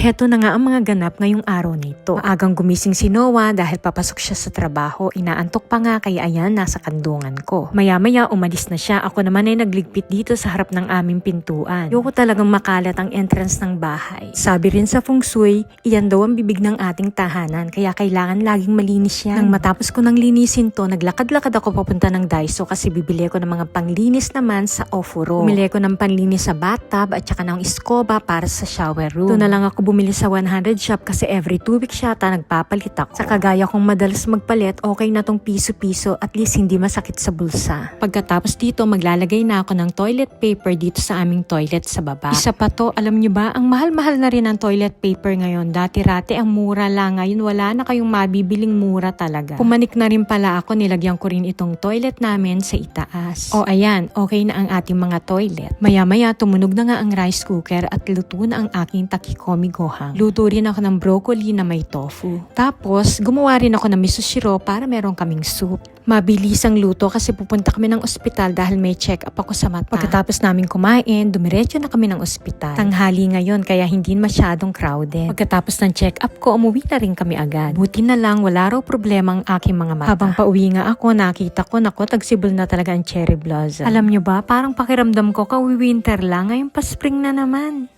Heto na nga ang mga ganap ngayong araw na ito. Maagang gumising si Noah dahil papasok siya sa trabaho. Inaantok pa nga kaya ayan nasa kandungan ko. Maya-maya umalis na siya. Ako naman ay nagligpit dito sa harap ng aming pintuan. Ayoko talagang makalat ang entrance ng bahay. Sabi rin sa feng shui, iyan daw ang bibig ng ating tahanan kaya kailangan laging malinis yan. Nang matapos ko nang linisin to, naglakad-lakad ako papunta ng Daiso kasi bibili ko ng mga panglinis naman sa Ofuro. Bumili ko ng panlinis sa bathtub at saka ng iskoba para sa shower room. Doon na lang ako bumili sa 100 shop kasi every 2 weeks yata nagpapalit ako. Sa kagaya kong madalas magpalit, okay na tong piso-piso at least hindi masakit sa bulsa. Pagkatapos dito, maglalagay na ako ng toilet paper dito sa aming toilet sa baba. Isa pa to, alam nyo ba, ang mahal-mahal na rin ang toilet paper ngayon. Dati-rati ang mura lang, ngayon wala na kayong mabibiling mura talaga. Pumanik na rin pala ako, nilagyan ko rin itong toilet namin sa itaas. O ayan, okay na ang ating mga toilet. Maya-maya tumunog na nga ang rice cooker at luto na ang aking takikomi gohang. Luto rin ako ng broccoli na may tofu. Tapos, gumawa rin ako ng miso shiro para meron kaming soup. Mabilis ang luto kasi pupunta kami ng ospital dahil may check-up ako sa mata. Pagkatapos namin kumain, dumiretso na kami ng ospital. Tanghali ngayon kaya hindi masyadong crowded. Pagkatapos ng check-up ko, umuwi na rin kami agad. Buti na lang, wala raw problema ang aking mga mata. Habang pauwi nga ako, nakita ko, nako, tagsibol na talaga ang cherry blossom. Alam nyo ba, parang pakiramdam ko, kawi-winter lang, ngayon pa spring na naman.